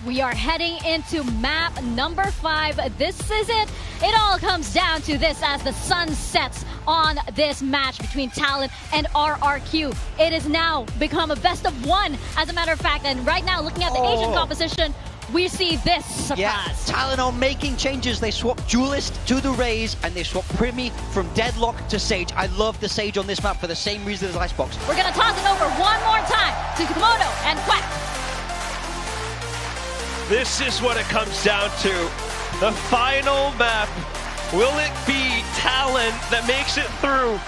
We are heading into map number 5. This is it. It all comes down to this as the sun sets on this match between TLN and RRQ. It has now become a best of 1, as a matter of fact. And right now, looking at the Asian composition, we see this surprise. Yeah, TLN are making changes. They swap Duelist to the Raze, and they swap Primi from Deadlock to Sage. I love the Sage on this map for the same reason as Icebox. We're going to toss it over one more time to Komodo and Quack. This is what it comes down to. The final map. Will it be TLN that makes it through?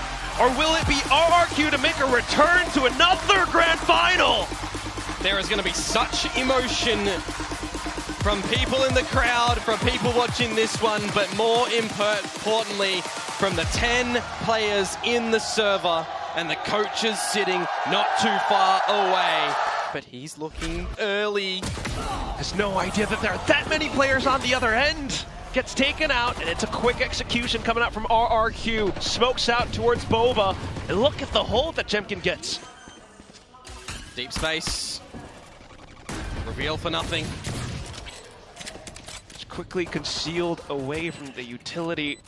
Or will it be RRQ to make a return to another grand final? There is going to be such emotion from people in the crowd, from people watching this one, but more importantly, from the 10 players in the server and the coaches sitting not too far away. But he's looking early. Has no idea that there are that many players on the other end. Gets taken out, and it's a quick execution coming out from RRQ. Smokes out towards Boba, and look at the hold that Jemkin gets. Deep space. Reveal for nothing. It's quickly concealed away from the utility.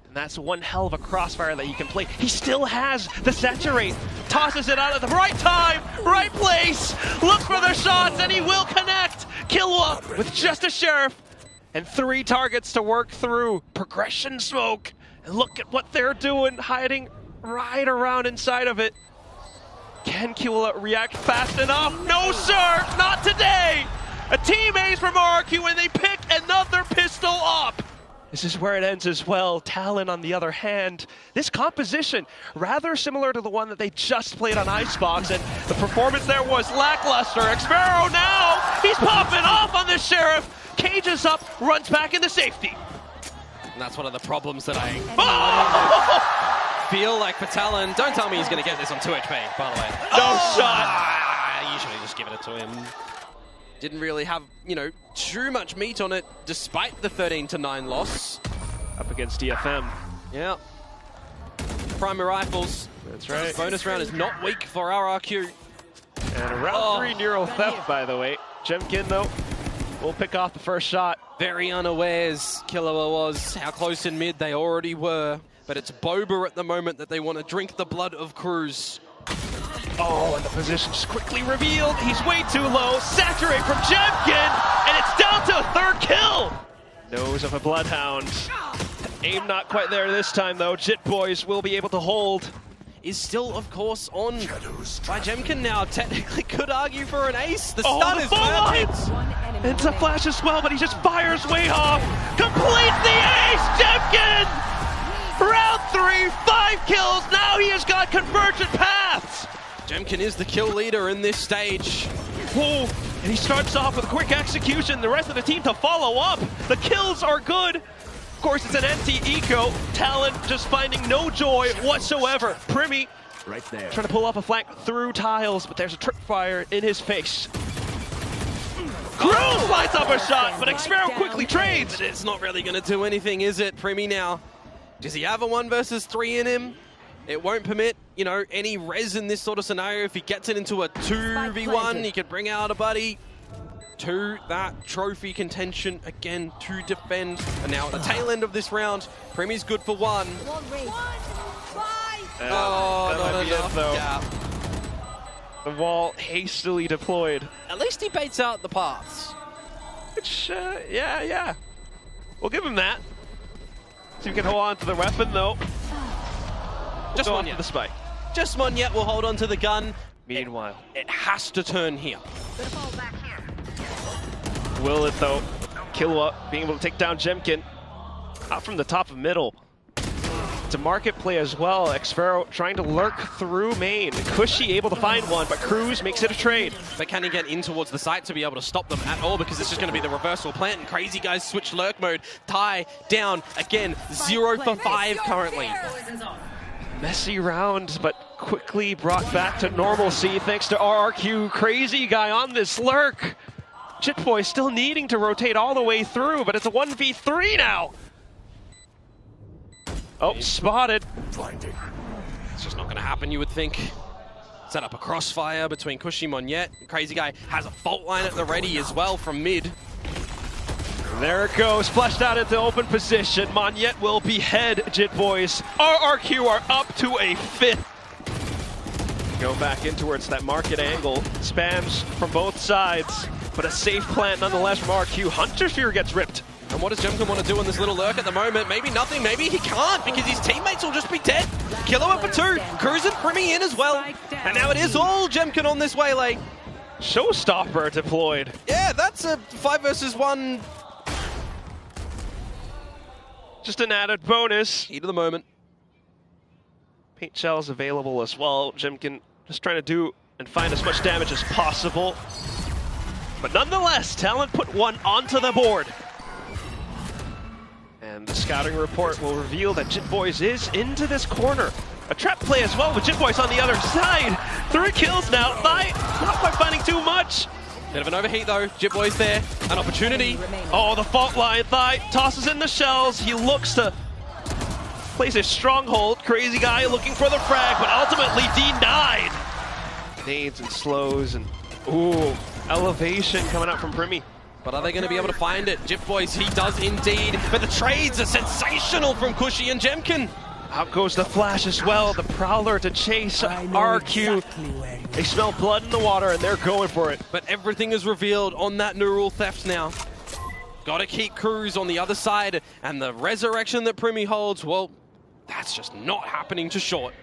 And that's one hell of a crossfire that he can play. He still has the saturate. Tosses it out at the right time, right place. Look for the shots, and he will connect. Killua with just a Sheriff and 3 targets to work through. Progression smoke. And look at what they're doing, hiding right around inside of it. Can Killua react fast enough? No, sir, not today. A team ace from RRQ, and they pick another pistol up. This is where it ends as well. TLN, on the other hand, this composition, rather similar to the one that they just played on Icebox, and the performance there was lackluster. Xpero now, he's popping off on the Sheriff. Cages up, runs back into safety. And that's one of the problems that I feel like for TLN. Don't tell me he's going to get this on 2 HP, by the way. No shot. I usually just give it to him. Didn't really have, you know, too much meat on it, despite the 13-9 loss. Up against DFM. Yeah. Primary rifles. That's right. Bonus round is not weak for RRQ. And a round 3 Neural Theft, by the way. Jemkin, though, will pick off the first shot. Very unawares, Killua was. How close in mid they already were. But it's Boba at the moment that they want to drink the blood of Cruz. Oh, and the position's quickly revealed. He's way too low. Saturate from Jemkin, and it's down to a 3rd kill. Nose of a Bloodhound. Aim not quite there this time, though. Jit Boys will be able to hold. Is still, of course, on by Jemkin now. Technically could argue for an ace. The stun is perfect. It's a flash as well, but he just fires way off. Completes the ace, Jemkin! Round 3, 5 kills. Now he has got convergent paths. Jemkin is the kill leader in this stage. Whoa, and he starts off with a quick execution. The rest of the team to follow up. The kills are good. Of course, it's an empty eco. TLN just finding no joy whatsoever. Primi right there, trying to pull off a flank through tiles, but there's a tripwire in his face. Cruz lights up a shot, but Xpero quickly trades. But it's not really going to do anything, is it? Primi now, does he have a 1 versus 3 in him? It won't permit, you know, any res in this sort of scenario. If he gets it into a 2v1, he can bring out a buddy to that trophy contention again to defend. And now at the tail end of this round, Primi's good for 1. Oh, not enough. Yeah. The wall hastily deployed. At least he baits out the paths. Which, yeah. We'll give him that. So you can hold on to the weapon, though. Just one yet. The spike. Just one yet. We'll hold on to the gun. Meanwhile, it has to turn here. Will it, though? Killua being able to take down Jemkin. Out from the top of middle. It's a market play as well. Xpero trying to lurk through main. Cushy able to find one, but Cruz makes it a trade. But can he get in towards the site to be able to stop them at all? Because it's just going to be the reversal plant, and Crazy Guys switch lurk mode. Ty down again, 0 for 5 currently. Messy round, but quickly brought back to normalcy thanks to RRQ. Crazy Guy on this lurk. Jitboy still needing to rotate all the way through, but it's a 1v3 now. Oh, spotted. It's just not going to happen, you would think. Set up a crossfire between Kushi and Monyet. Crazy Guy has a fault line at the ready as well from mid. There it goes, flushed out into open position. Monyet will behead Jit Boys. RRQ are up to a 5th. Go back in towards that market angle. Spams from both sides, but a safe plant nonetheless from RRQ. Hunter Sphere gets ripped. And what does Jemkin want to do in this little lurk at the moment? Maybe nothing, maybe he can't because his teammates will just be dead. Killer for 2, Cruz and Primmy in as well. And now it is all Jemkin on this waylay. Showstopper deployed. Yeah, that's a 5 versus 1. Just an added bonus. Heat of the moment. Paint shells available as well. Jemkin just trying to do and find as much damage as possible. But nonetheless, Talent put one onto the board. And the scouting report will reveal that Jit Boys is into this corner. A trap play as well with Jit Boys on the other side. 3 kills now. Thai not quite finding too much. Bit of an overheat though. Jit Boys there. An opportunity. Oh, the fault line. Thai tosses in the shells. He looks to place a stronghold. Crazy Guy looking for the frag, but ultimately denied. Nades and slows and ooh, elevation coming out from Primmy. But are they going to be able to find it? Jit Boys, he does indeed. But the trades are sensational from Kushi and Jemkin. Out goes the flash as well. The Prowler to chase RQ. Exactly They smell blood in the water and they're going for it. But everything is revealed on that neural theft now. Got to keep Cruz on the other side. And the resurrection that Primmy holds, well, that's just not happening to Short.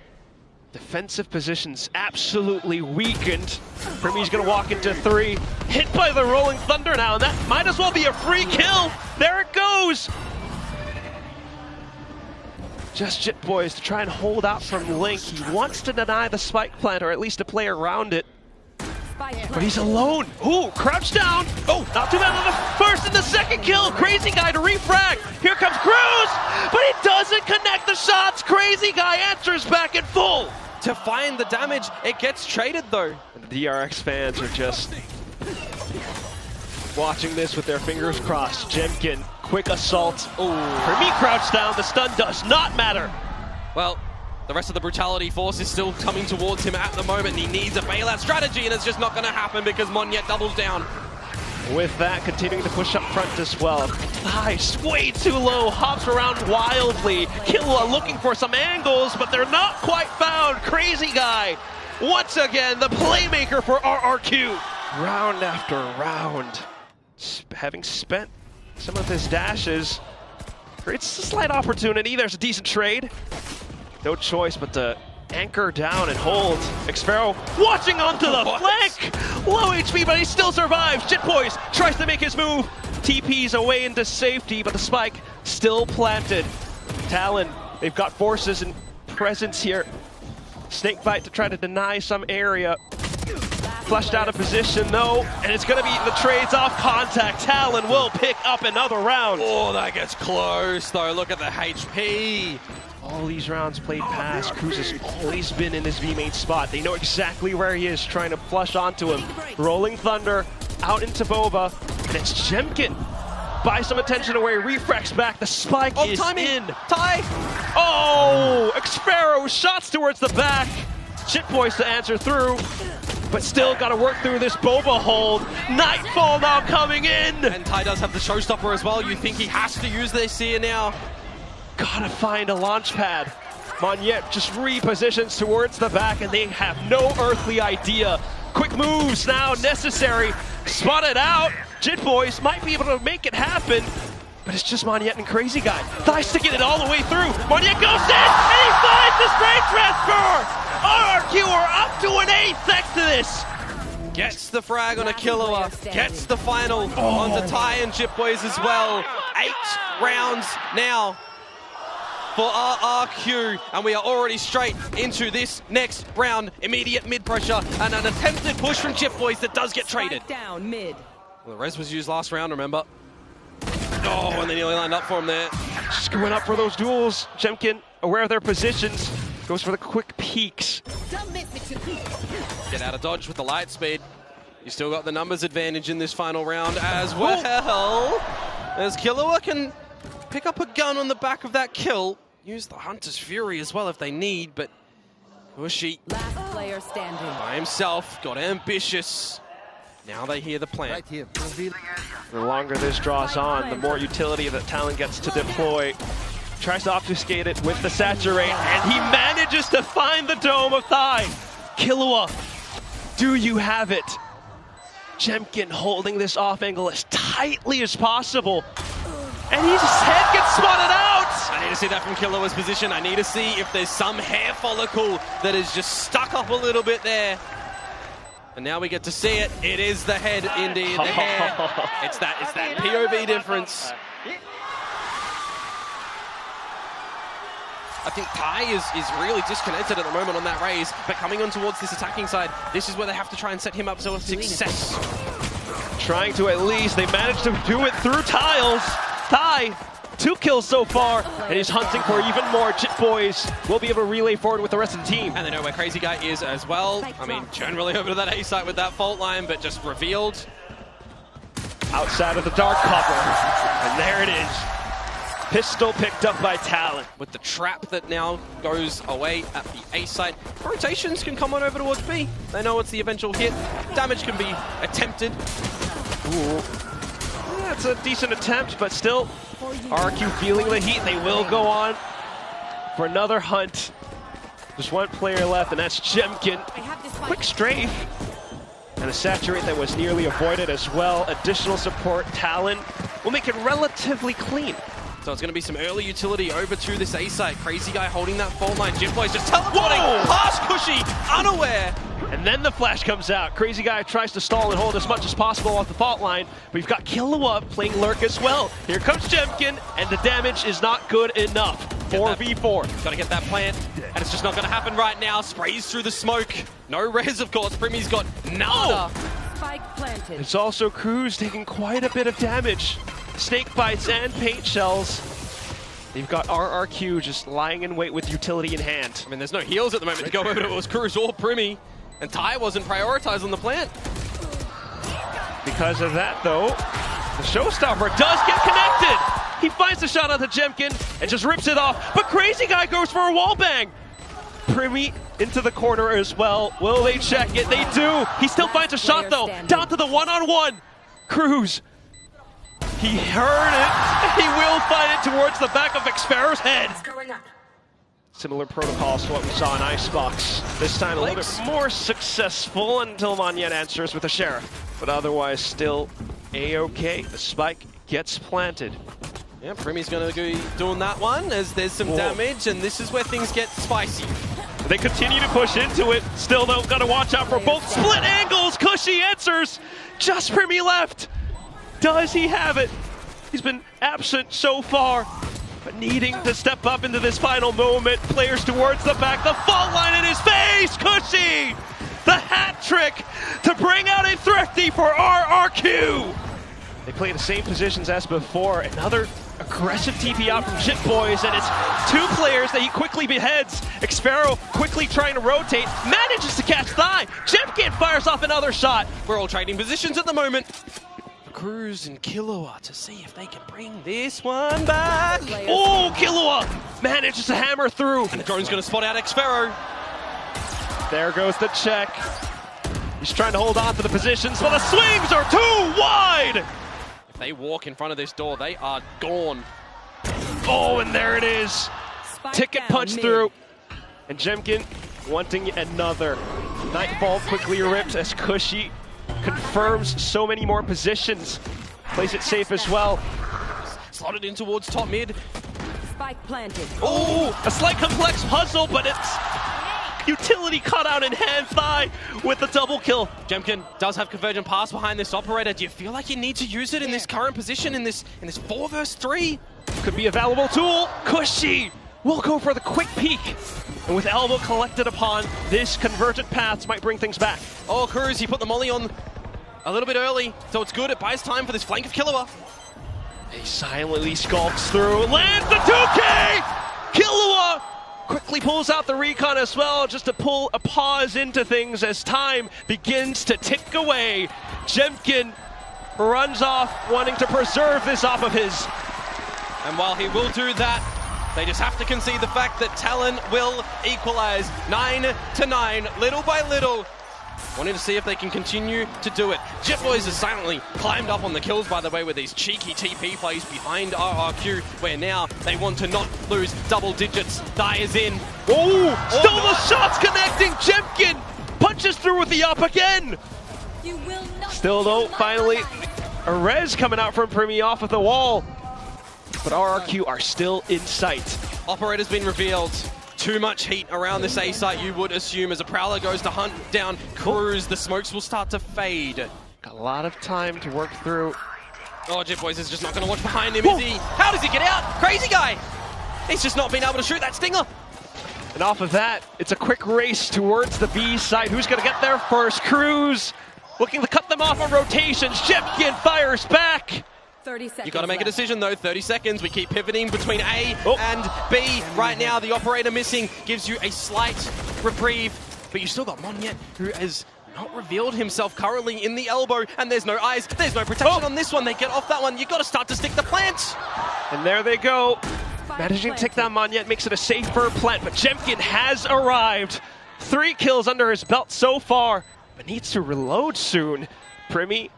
Defensive positions absolutely weakened. Primmy's gonna walk into 3. Hit by the Rolling Thunder now, and that might as well be a free kill. There it goes. Just Jit Boys to try and hold out from Link. He wants to deny the spike plant, or at least to play around it. But he's alone. Ooh, crouch down. Oh, not too bad on the first and the second kill. Crazy Guy to refrag. Here comes Cruz, but he doesn't connect the shots. Crazy Guy answers back in full. To find the damage, it gets traded though. And the DRX fans are just watching this with their fingers crossed. Jemkin, quick assault. Oh, Primmy crouched down. The stun does not matter. Well, the rest of the brutality force is still coming towards him at the moment. He needs a bailout strategy, and it's just not going to happen because Monyet doubles down. With that, continuing to push up front as well. Nice, way too low, hops around wildly. Killa looking for some angles, but they're not quite found. Crazy Guy, once again, the playmaker for RRQ. Round after round, having spent some of his dashes, creates a slight opportunity. There's a decent trade. No choice but to anchor down and hold. Xpharaoh watching onto the flank. Low HP, but he still survives. Jit Boys tries to make his move. TP's away into safety, but the spike still planted. Talon, they've got forces and presence here. Snakebite to try to deny some area. Flushed out of position though, and it's gonna be the trades off contact. Talon will pick up another round. Oh, that gets close though. Look at the HP. All these rounds played past, Cruz has always been in his V-main spot. They know exactly where he is, trying to flush onto him. Rolling Thunder, out into Boba, and it's Jemkin. Buy some attention away, refracts back, the spike is in. Ty! Oh, Xpharaoh shots towards the back. Jit Boys to answer through, but still got to work through this Boba hold. Nightfall now coming in. And Ty does have the showstopper as well. You think he has to use this here now. Gotta find a launch pad. Monyet just repositions towards the back and they have no earthly idea. Quick moves now necessary. Spotted out. Jit Boys might be able to make it happen, but it's just Monyet and Crazy Guy. Thigh sticking it all the way through. Monyet goes in and he finds the straight transfer. RRQ are up to an 8 thanks to this. Gets the frag on a Killua. Gets the final onto Ty and Jit Boys as well. 8 rounds now for RRQ, and we are already straight into this next round. Immediate mid pressure and an attempted push from Jit Boys that does get traded. Down mid. Well, the res was used last round, remember? Oh, and they nearly lined up for him there. Just going up for those duels. Jemkin, aware of their positions, goes for the quick peeks. Get out of dodge with the light speed. You still got the numbers advantage in this final round as well. As Killua can pick up a gun on the back of that kill. Use the Hunter's Fury as well if they need, but Kushi player standing. By himself, got ambitious. Now they hear the plan. Right here. The longer this draws on, the more utility that Talon gets to deploy. Tries to obfuscate it with the saturate, and he manages to find the dome of Thai. Killua, do you have it? Jemkin holding this off angle as tightly as possible. And his head gets spotted out! I need to see that from Killua's position. I need to see if there's some hair follicle that is just stuck up a little bit there. And now we get to see it. It is the head indeed, the hair. It's that POV difference. I think Thai is really disconnected at the moment on that raise, but coming on towards this attacking side, this is where they have to try and set him up for success. Trying to at least, they managed to do it through tiles. Thai, 2 kills so far, and he's hunting for even more. Jit Boys will be able to relay forward with the rest of the team. And they know where Crazy Guy is as well. I mean, generally over to that A site with that fault line, but just revealed. Outside of the dark cover, and there it is. Pistol picked up by Talon. With the trap that now goes away at the A site. Rotations can come on over towards B. They know it's the eventual hit. Damage can be attempted. Ooh. Yeah, it's a decent attempt, but still, RRQ feeling the heat. They will go on for another hunt. There's one player left, and that's Jemkin. Quick strafe. And a saturate that was nearly avoided as well. Additional support, Talon will make it relatively clean. So it's going to be some early utility over to this A site. Crazy Guy holding that fault line. Jit Boys just teleporting past Cushy, unaware. And then the flash comes out. Crazy Guy tries to stall and hold as much as possible off the fault line, but we've got Killua playing Lurk as well. Here comes Jemkin, and the damage is not good enough. 4v4. Got to get that plant, and it's just not going to happen right now. Sprays through the smoke. No res, of course. Primmy's got nada. Spike planted. It's also Cruz taking quite a bit of damage. Snake bites and paint shells. They've got RRQ just lying in wait with utility in hand. I mean, there's no heals at the moment to go over to it. It was Cruz or Primmy, and Ty wasn't prioritized on the plant. Because of that, though, the showstopper does get connected. He finds the shot onto Jemkin and just rips it off, but Crazy Guy goes for a wallbang. Primmy into the corner as well. Will they check it? They do. He still finds a shot, though. Down to the one-on-one. Cruz. He heard it. He will find it towards the back of Xpero's head. Similar protocols to what we saw in Icebox. This time a little bit more successful until Manyan answers with a Sheriff. But otherwise still A-OK. The spike gets planted. Yeah, Primmy's going to be doing that one as there's some damage, and this is where things get spicy. They continue to push into it. Still, though, got to watch out for both split angles. Cushy answers. Just Primmy left. Does he have it? He's been absent so far, but needing to step up into this final moment. Players towards the back, the fault line in his face. Cushy, the hat trick to bring out a thrifty for RRQ. They play the same positions as before. Another aggressive TP out from Jit Boys, and it's 2 players that he quickly beheads. Xpero quickly trying to rotate, manages to catch Thigh. Jemkin fires off another shot. We're all trading positions at the moment. Cruz and Killua to see if they can bring this one back. Oh, Killua manages to hammer through. And the drone's going to spot out Xpero. There goes the check. He's trying to hold on to the positions, but the swings are too wide. If they walk in front of this door, they are gone. Oh, and there it is. Ticket punch through. And Jemkin wanting another. Nightfall quickly ripped as Cushy confirms so many more positions. Plays it safe as well. Slotted in towards top mid. Spike planted. Oh, a slight complex puzzle, but it's utility cut out in hand. Thigh with the double kill. Jemkin does have convergent pass behind this operator. Do you feel like you need to use it in this current position, in this 4 versus 3? Could be a valuable tool. Cushy will go for the quick peek. And with elbow collected upon, this convergent paths might bring things back. Oh, Cruz, he put the molly on a little bit early, so it's good. It buys time for this flank of Killua. He silently skulks through, lands the 2K! Killua quickly pulls out the recon as well, just to pull a pause into things as time begins to tick away. Jemkin runs off, wanting to preserve this off of his. And while he will do that, They just have to concede the fact that Talon will equalize 9-9, little by little. Wanting to see if they can continue to do it. Jetboys has silently climbed up on the kills, by the way, with these cheeky TP plays behind RRQ, where now they want to not lose double digits. Thigh is in. Oh, still no. the shots connecting. Jemkin punches through with the up again. Still though, finally, a res coming out from Primi off of the wall. But RRQ are still in sight. Operator's been revealed. Too much heat around this A site, you would assume, as a Prowler goes to hunt down Cruz. The smokes will start to fade. Got a lot of time to work through. Oh, Jetboys is just not going to watch behind him, is he? How does he get out? Crazy guy! He's just not been able to shoot that stinger. And off of that, it's a quick race towards the B side. Who's going to get there first? Cruz looking to cut them off on rotations. Jemkin fires back. 30 seconds. You got to make a decision though. 30 seconds. We keep pivoting between A Oh. and B. Right now, the operator missing gives you a slight reprieve, but you still got Monyet, who has not revealed himself currently in the elbow, and there's no eyes, there's no protection on this one. They get off that one. You got to start to stick the plant. And there they go. Managing to take down Monyet makes it a safer plant, but Jemkin has arrived. 3 kills under his belt so far, but needs to reload soon. Primi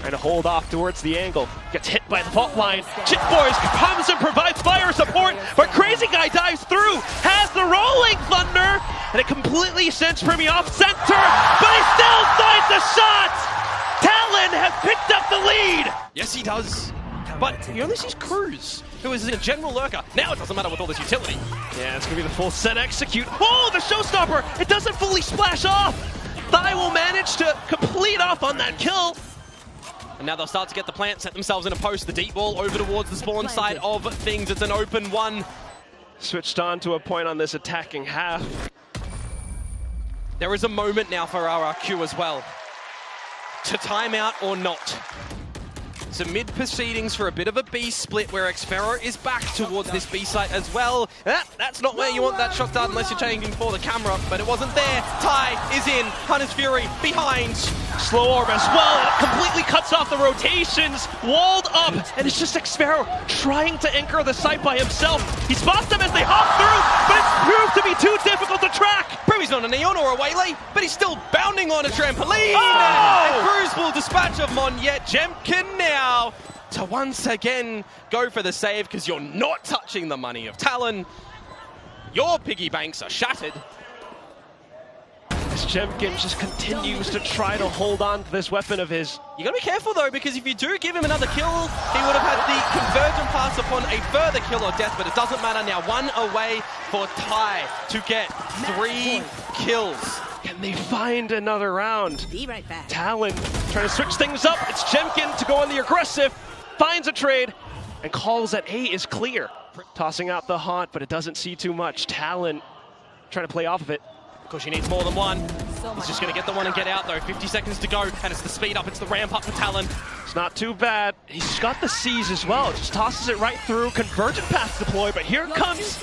trying to hold off towards the angle. Gets hit by the fault line. Jetboys comes and provides fire support, but Crazy Guy dives through, has the rolling thunder, and it completely sends Primi off center, but he still finds the shot! Talon has picked up the lead! Yes, he does. But he only sees Cruz, who is a general lurker. Now it doesn't matter with all this utility. Yeah, it's gonna be the full set execute. Oh, the showstopper! It doesn't fully splash off! Thigh will manage to complete off on that kill. And now they'll start to get the plant, set themselves in a post. The deep ball over towards the spawn side of things. It's an open one. Switched on to a point on this attacking half. There is a moment now for RRQ as well. To time out or not. So mid-proceedings for a bit of a B split where Xfero is back towards this B site as well. That's not where you want that shot dart unless you're changing for the camera, but it wasn't there. Ty is in, Hunter's Fury behind. Slow orb as well, and it completely cuts off the rotations, walled up, and it's just Xfero trying to anchor the site by himself. He spots them as they hop through, but it's proved to be too difficult to track. Primi's not a Neon or a Waylay, but he's still bounding on a trampoline. Oh! And Cruz will dispatch of Monyet. Jemkin now to once again go for the save because you're not touching the money of Talon. Your piggy banks are shattered. As Jemkin just continues to try to hold on to this weapon of his. You gotta be careful though, because if you do give him another kill, he would have had the convergent pass upon a further kill or death, but it doesn't matter now. 1 away for Ty to get 3 kills. Can they find another round? Be right back. Talon trying to switch things up. It's Jemkin to go on the aggressive, finds a trade, and calls that A is clear. Tossing out the haunt, but it doesn't see too much. Talon trying to play off of it. Because she needs more than one. He's just going to get the one and get out though. 50 seconds to go, and it's the speed up, it's the ramp up for Talon. It's not too bad. He's got the C's as well. Just tosses it right through. Convergent path deploy, but here comes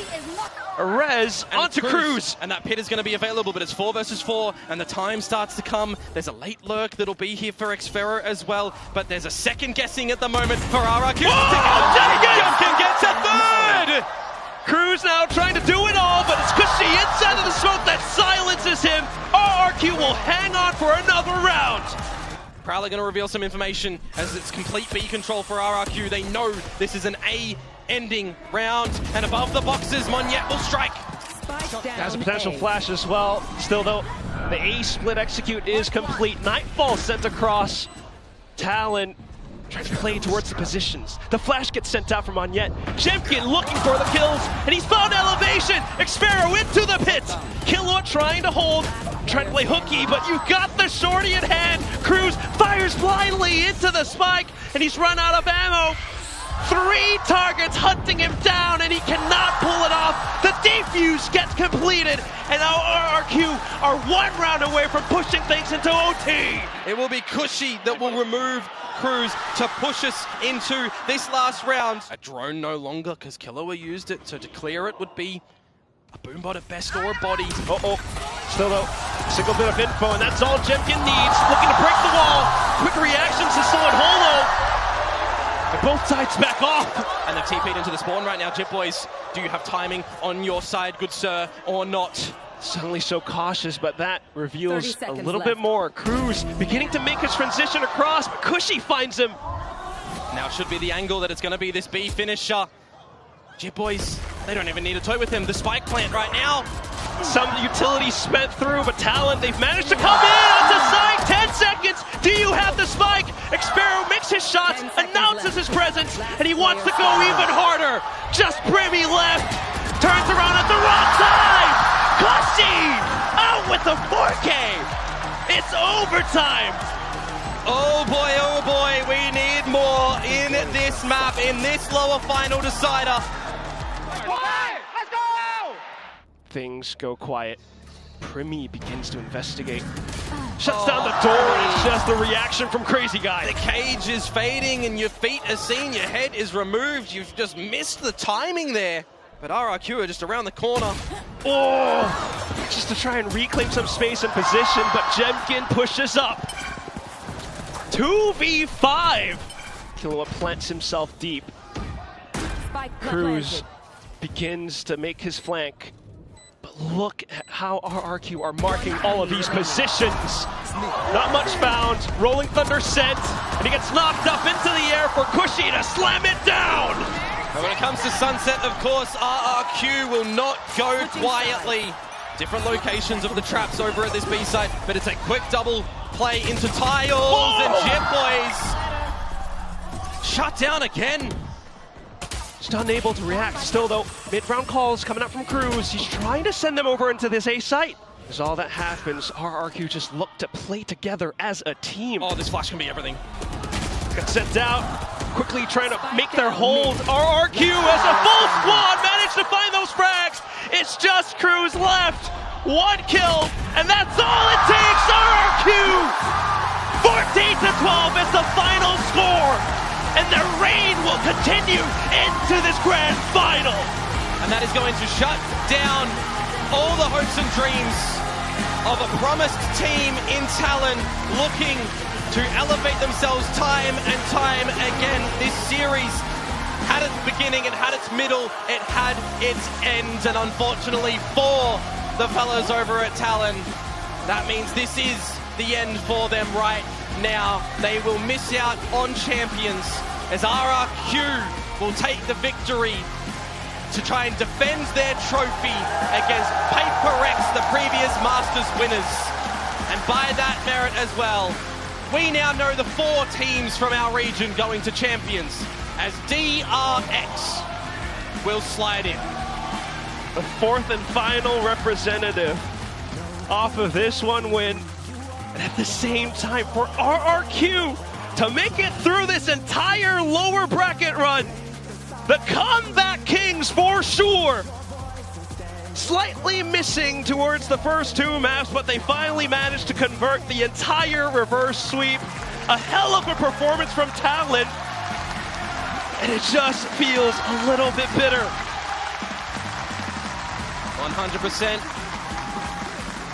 a res And onto Cruz. And that pit is going to be available, but it's 4 versus 4, and the time starts to come. There's a late lurk that'll be here for Xfero as well, but there's a second guessing at the moment for RRQ. Jemkin gets a 3rd! Cruz now trying to do it all, but it's Cushy inside of the smoke that silences him. RRQ will hang on for another round. Prowler going to reveal some information as it's complete B control for RRQ. They know this is an A ending round, and above the boxes, Monyet will strike. Has a potential flash as well. Still though, the A split execute is complete. Nightfall sent across. Talon trying to play towards the positions. The flash gets sent out from Monyet. Jemkin looking for the kills, and he's found elevation. Xfero into the pit. Killua trying to hold, trying to play hooky, but you got the shorty in hand. Cruz fires blindly into the spike, and he's run out of ammo. 3 targets hunting him down, and he cannot pull it off. The defuse gets completed, and now RRQ are 1 round away from pushing things into OT. It will be Cushy that will remove Cruz to push us into this last round. A drone no longer, because Killua used it, so to clear it would be a boombot at best or a body. Uh-oh. Still though, single bit of info, and that's all Jemkin needs. Looking to break the wall. Quick reactions to Solid Holo. And both sides back back off. And they've TP'd into the spawn right now. Jip Boys, do you have timing on your side, good sir, or not? Suddenly so cautious, but that reveals 30 a seconds little left. bit more. Cruz beginning to make his transition across, but Cushy finds him. Now should be the angle that it's going to be this B finisher. Jip Boys, they don't even need a toy with him. The spike plant right now. Some utility spent through, but Talon, they've managed to come in onto side. 10 seconds. Do you have the spike? Expero makes his shots, announces his presence, and he wants to go even harder. Just Brimmy left. Turns around at the wrong side. Cushy out with the 4K. It's overtime. Oh boy, we need more in this map, in this lower final decider. Things go quiet. Primi begins to investigate. Shuts down the door, and it's just the reaction from Crazy Guy. The cage is fading and your feet are seen, your head is removed. You've just missed the timing there. But RRQ are just around the corner. Oh, just to try and reclaim some space and position, but Jemkin pushes up. 2v5. Killua plants himself deep. Spike Cruz planted. begins to make his flank. But look at how RRQ are marking all of these positions. Not much found. Rolling Thunder sent, and he gets knocked up into the air for Cushy to slam it down. And when it comes to Sunset, of course, RRQ will not go quietly. Different locations of the traps over at this B side, but it's a quick double play into tiles, and Jip Boys shut down again. Just unable to react. Still though, mid-round calls coming up from Cruz. He's trying to send them over into this A site. As all that happens, RRQ just look to play together as a team. Oh, this flash can be everything. Got sent out, quickly trying to make their hold. RRQ as a full squad managed to find those frags. It's just Cruz left. One kill, and that's all it takes. RRQ 14-12 is the final score, and their reign will continue into this grand final. And that is going to shut down all the hopes and dreams of a promised team in Talon looking to elevate themselves time and time again. This series had its beginning, it had its middle, it had its end, and unfortunately for the fellas over at Talon, that means this is the end for them right now. They will miss out on champions as RRQ will take the victory to try and defend their trophy against Paper X, the previous Masters winners. And by that merit as well, we now know the 4 teams from our region going to champions as DRX will slide in. The 4th and final representative off of this one win. And at the same time for RRQ to make it through this entire lower bracket run. The comeback kings for sure. Slightly missing towards the first 2 maps, but they finally managed to convert the entire reverse sweep. A hell of a performance from Talon. And it just feels a little bit bitter. 100%.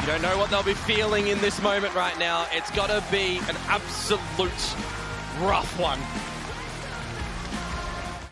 You don't know what they'll be feeling in this moment right now. It's got to be an absolute rough one.